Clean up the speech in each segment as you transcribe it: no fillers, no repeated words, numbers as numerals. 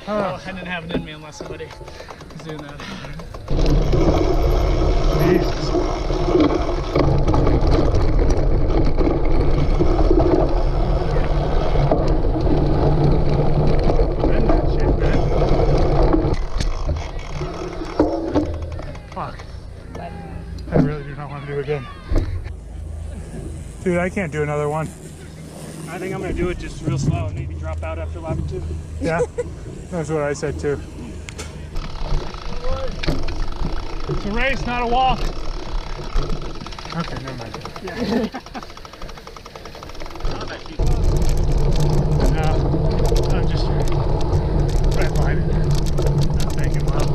I didn't have it in me unless somebody was doing that. Jesus. I really do not want to do it again. Dude, I can't do another one. I think I'm going to do it just real slow and maybe drop out after lap 2. Yeah, that's what I said too. It's a race, not a walk. Okay, never mind. Yeah. No, I'm just right behind it. Not thinking well.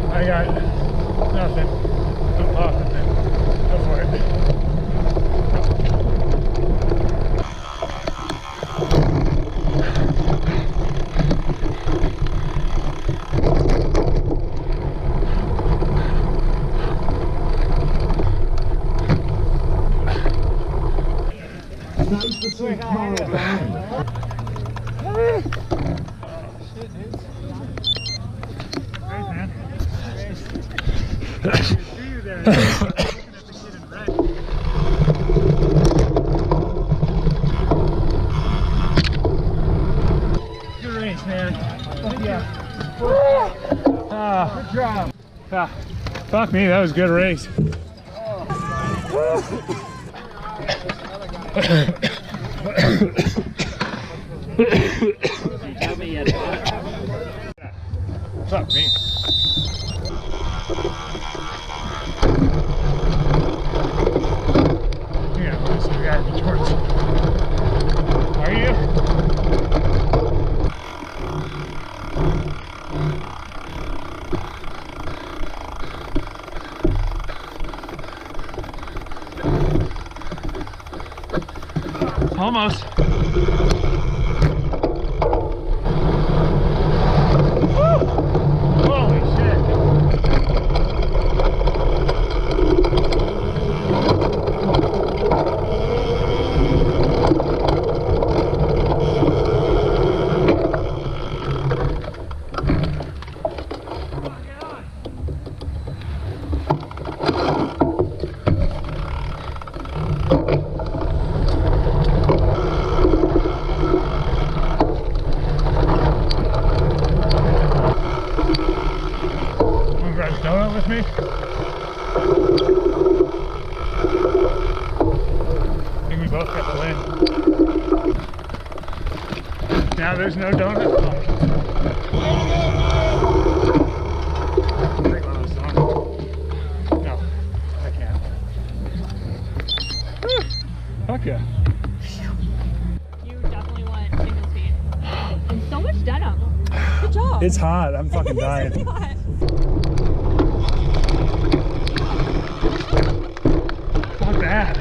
I got nothing. I'm popping it. Go for it. Nice to see Carl back. Good race, man. Yeah. Good job. Fuck me, that was a good race. Fuck me. Yeah, let's see, we gotta be towards. Are you? Almost. Woo! Holy shit. Donut with me? I think we both got the win. Now there's no donut. No, I can't. Woo. Fuck yeah. You definitely went single speed. And so much denim. Good job. It's hot. I'm fucking dying. It's hot. Fuck that.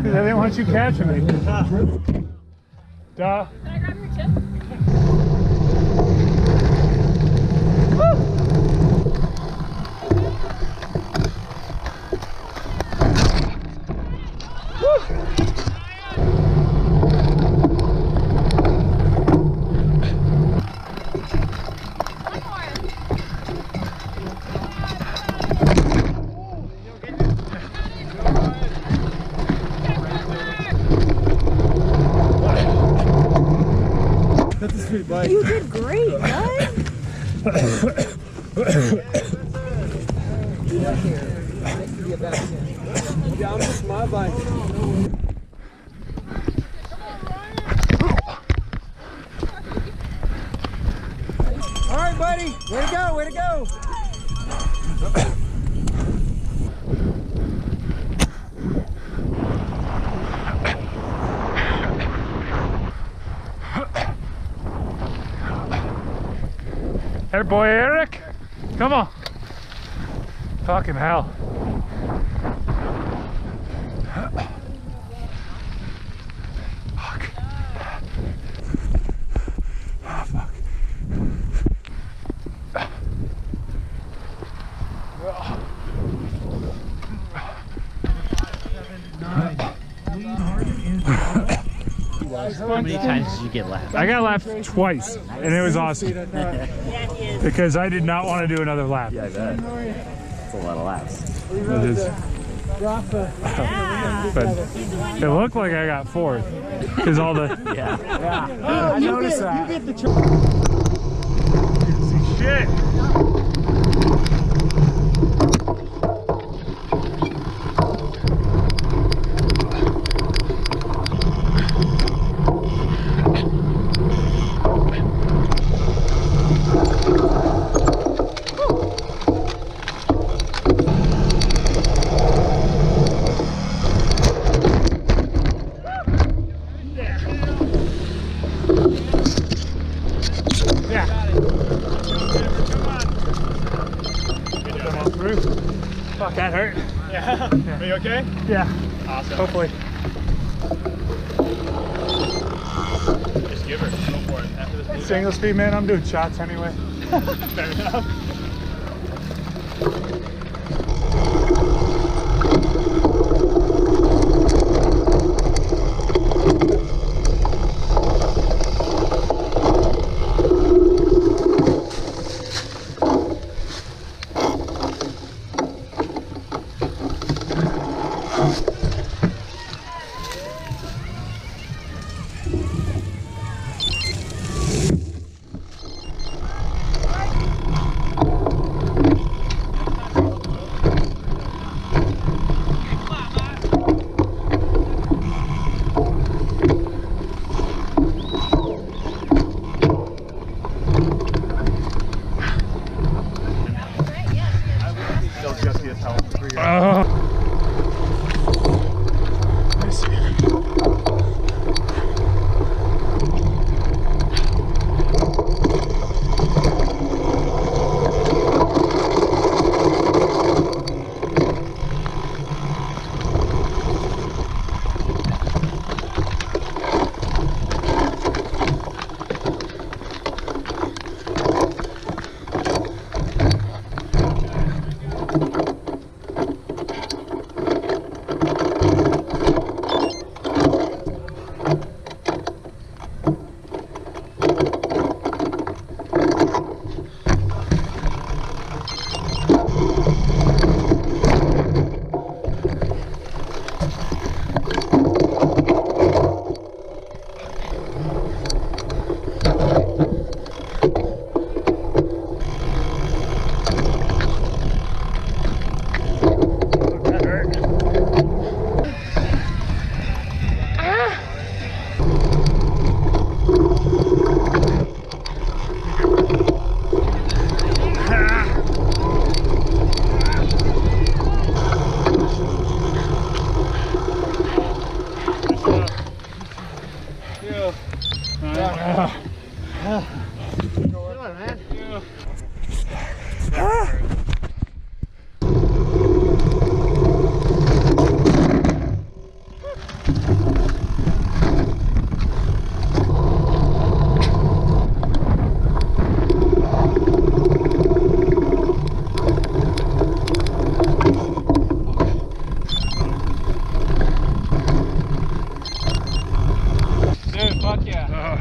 I didn't want you catching me. Duh. Can I grab your chip? That's a sweet bike. You did great, bud. Yeah, I'm just my bike. All right, buddy. Way to go, way to go. Hey, boy, Eric. Come on. Fucking hell. Fuck. Oh, fuck. How many times did you get lapped? I got lapped twice, and it was awesome. Because I did not want to do another lap. Yeah, I bet. That's a lot of laps. It is. But it looked like I got fourth. Because all the... Yeah. I noticed that. Shit! Fuck, that hurt. Yeah. Are you okay? Yeah. Awesome. Hopefully. Just give her. Go for it. After this blue Single speed, man, I'm doing shots anyway. fair enough. Dude, fuck yeah.